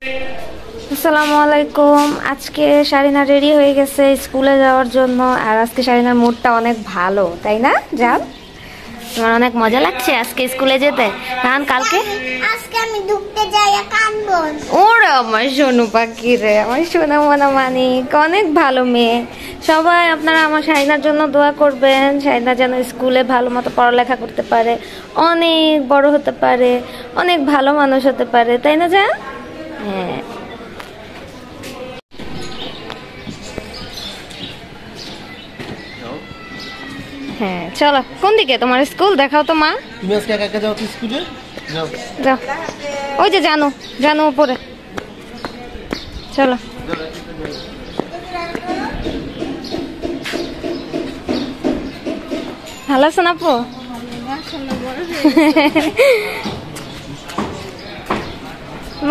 আসসালামু আলাইকুম। আজকে শারিনা রেডি হয়ে গেছে স্কুলে যাওয়ার জন্য। আর আজকে শারিনার মুডটা অনেক ভালো, তাই না? যাও, তোমার অনেক মজা লাগছে আজকে স্কুলে যেতে। কারণ কালকে আজকে আমি ঢুকতে যাই কানবো। ওরে আমার সোনু পাখি রে, আমার সোনা মনা মানিক, অনেক ভালো মেয়ে। সবাই আপনারা আমার শারিনার জন্য দোয়া করবেন। শারিনা যেন স্কুলে ভালো মতো পড়ালেখা করতে পারে, অনেক বড় হতে পারে, অনেক ভালো মানুষ হতে পারে, তাই না? যা হ্যাঁ, হ্যাঁ চলো। কোন দিকে তোমার স্কুল দেখাও তো মা। তুমি আজকে একা একা যাও তো স্কুলে? যাও যাও, ওই যে জানো জানো উপরে, চলো। ভালো আছেন আপু?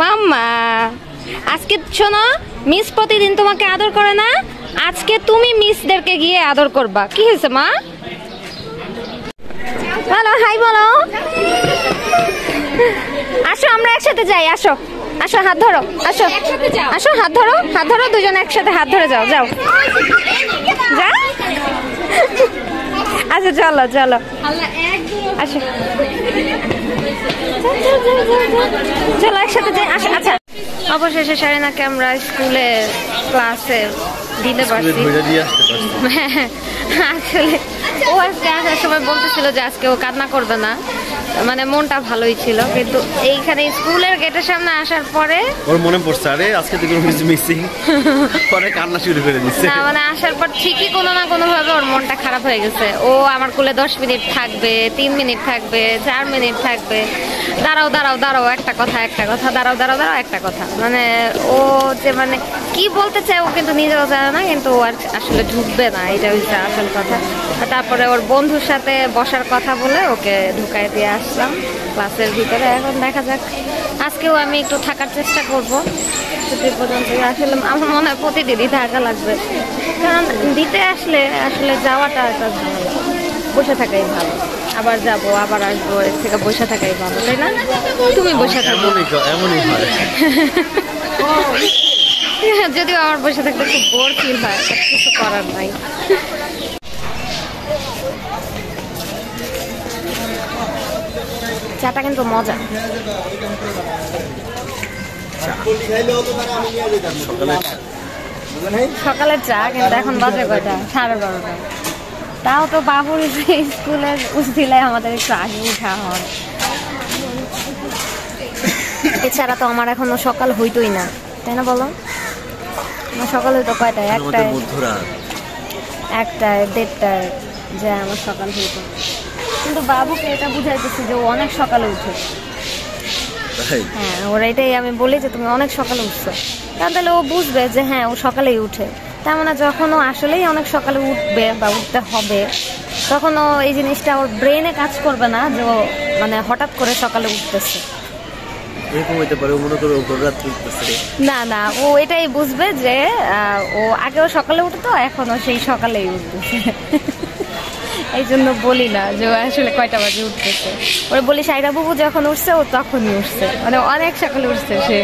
মাম্মা আজকে শোনো, মিস প্রতিদিন তোমাকে আদর করে না, আজকে তুমি মিসদেরকে গিয়ে আদর করবা। কি হয়েছে মা? বলো হাই, বলো। আসো আমরা একসাথে যাই, আসো আসো, হাত ধরো, আসো আসো, হাত ধরো, হাত ধরো, দুজন একসাথে হাত ধরে যাও, যাও যা। আচ্ছা চলো চলো, আসো চলো একসাথে যাই, আসো। আচ্ছা, অবশেষে শারিনাকে আমরা স্কুলে ক্লাসে দিতে পারছি। আসলে ও আজকে আসার সময় বলতেছিল যে আজকে ও কান্না করবে না, মানে মনটা ভালোই ছিল, কিন্তু এইখানে স্কুলের গেটের সামনে আসার পরে ওর মনে পড়ছে আরে আজকে তো কোনো কিছু মিসিং, পরে কান্না শুরু করে দিচ্ছে। না মানে আসার পর ঠিকই কোনো না কোনো ভাবে ওর মনটা খারাপ হয়ে গেছে। ও আমার কোলে 10 মিনিট থাকবে, 3 মিনিট থাকবে, 4 মিনিট থাকবে, দাঁড়াও দাঁড়াও দাঁড়াও, একটা কথা একটা কথা, দাঁড়াও দাঁড়াও দাঁড়াও, একটা কথা। মানে ও যে মানে কি বলতে চায় ও কিন্তু নিজেও জানে না, কিন্তু ও আর আসলে ঢুকবে না, এটা হচ্ছে আসল কথা। তারপরে ওর বন্ধুর সাথে বসার কথা বলে ওকে ঢুকাই দিয়ে আসলাম ক্লাসের ভিতরে। এখন দেখা যাক, আজকেও আমি একটু থাকার চেষ্টা করবো ছুটি পর্যন্ত। আসলে আমার মনে হয় প্রতিদিনই থাকা লাগবে, কারণ দিতে আসলে আসলে যাওয়াটা একটা ভালো, বসে থাকাই ভালো। আবার যাব আবার আসবো, এর থেকে বসে থাকাই ভালো, তাই না? তুমি বসে থাকো। এমনই হয়। যদিও আমার বসে থাকতে খুব বোর ফিল হয়, কিছু করার নাই। চাটা কিন্তু মজা। সকালের চা কিন্তু এখন বাজে কয়টা? 12:30। তাও তো বাবুর স্কুলের উঠলে আমাদের একটু আগে উঠা হয়, এছাড়া তো আমার এখনো সকাল হইতোই না, তাই না বলো? আমার সকাল হইতো কয়টায়? 1টায়, 1টায়, যে আমার সকাল হইতো। কিন্তু বাবুকে এটা বুঝাইতেছি যে ও অনেক সকালে উঠে। হ্যাঁ, ওরা এটাই আমি বলি যে তুমি অনেক সকালে উঠছো, কারণ তাহলে ও বুঝবে যে হ্যাঁ ও সকালেই উঠে। তার মানে যখন ও আসলেই অনেক সকালে উঠবে বা উঠতে হবে, তখন ও এই জিনিসটা ওর ব্রেনে কাজ করবে না যে ও মানে হঠাৎ করে সকালে উঠতেছে। না না, ও এটাই বুঝবে যে ও আগেও সকালে উঠতো, এখনো সেই সকালেই উঠতেছে। এই জন্য বলি না যে ও আসলে কয়টা বাজে উঠতেছে, ওরা বলি সাইরা বাবু যখন উঠছে ও তখনই উঠছে, মানে অনেক সকালে উঠছে সে।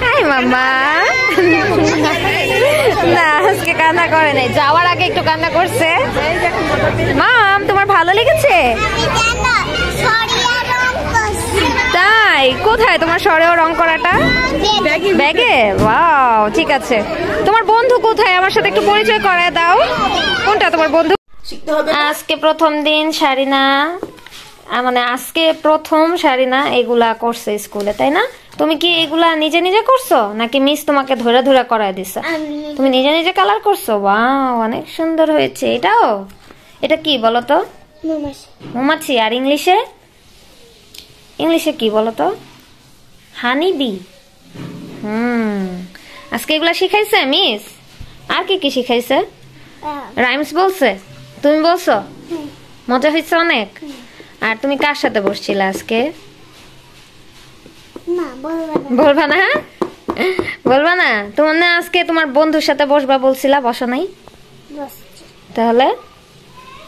হাই মাম্মা। না আজকে কান্না করে নাই, যাওয়ার আগে একটু কান্না করছে। মাম তোমার ভালো লেগেছে? তাই? কোথায় তোমার সরেও রং করাটা? ব্যাগে। ওয়াও, ঠিক আছে। তোমার বন্ধু কোথায়? আমার সাথে একটু পরিচয় করায় দাও। কোনটা তোমার বন্ধু? আজকে প্রথম দিন শারিনা মানে আজকে প্রথম শারিনা এগুলা করছে স্কুলে, তাই না? তুমি কি এগুলা নিজে নিজে করছো নাকি মিস তোমাকে ধরে ধরে করায় দিছে? তুমি নিজে নিজে কালার করছো? ওয়াও, অনেক সুন্দর হয়েছে। এটাও, এটা কি বলো তো? মৌমাছি। আর ইংলিশে? ইংলিশে কি বলো তো? হানি বি। আজকে এগুলা শিখাইছে মিস? আর কি কি শিখাইছে? রাইমস বলছে? তুমি বলছো? মজা হয়েছে অনেক? আর তুমি কার সাথে বসছিলে আজকে? বলবা না? বলবা না? তোমার না আজকে তোমার বন্ধুর সাথে বসবা বলছিলা, বসো নাই? তাহলে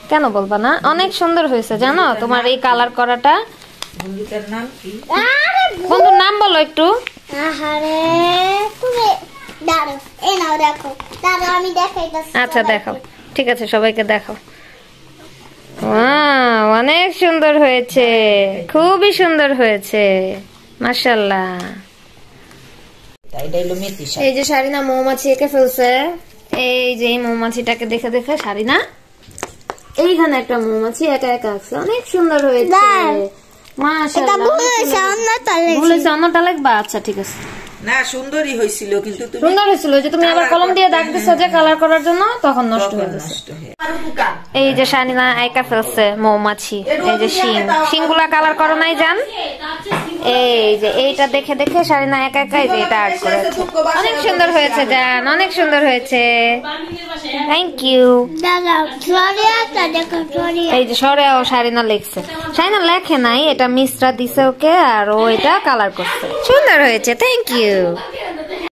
কেন বলবা না? অনেক সুন্দর হয়েছে জানো তোমার এই কালার করাটা। বন্ধুর নাম বলো একটু। আচ্ছা দেখাও, ঠিক আছে, সবাইকে দেখাও। অনেক সুন্দর হয়েছে, খুবই সুন্দর হয়েছে, মাশাআল্লাহ। এই যে শারিনা মৌমাছি এঁকে ফেলছে। এই যে এই মৌমাছিটাকে দেখে দেখে শারিনা এইখানে একটা মৌমাছি একা একা আঁকছে, অনেক সুন্দর হয়েছে মাশাআল্লাহ। বলেছে অন্যটা লিখবা? আচ্ছা ঠিক আছে। না, সুন্দরই হয়েছিল, কিন্তু তুমি সুন্দর হয়েছিল যে তুমি আবার কলম দিয়ে দাগ দিছো যে কালার করার জন্য, তখন নষ্ট হয়ে গেছে। এই যে শানিনা একা ফেলছে মৌমাছি, এই যে শিংগুলা কালার করো নাই জান? এই যে এইটা দেখে দেখে শানিনা একা একা এই যে এটা আর্ট করেছে। অনেক সুন্দর হয়েছে জান, অনেক সুন্দর হয়েছে, থ্যাংক ইউ। এই যে সরেও শারিনা লিখছে, শারিনা লেখে নাই, এটা মিসরা দিছে ওকে, আর ও এটা কালার করছে। সুন্দর হয়েছে, থ্যাংক ইউ।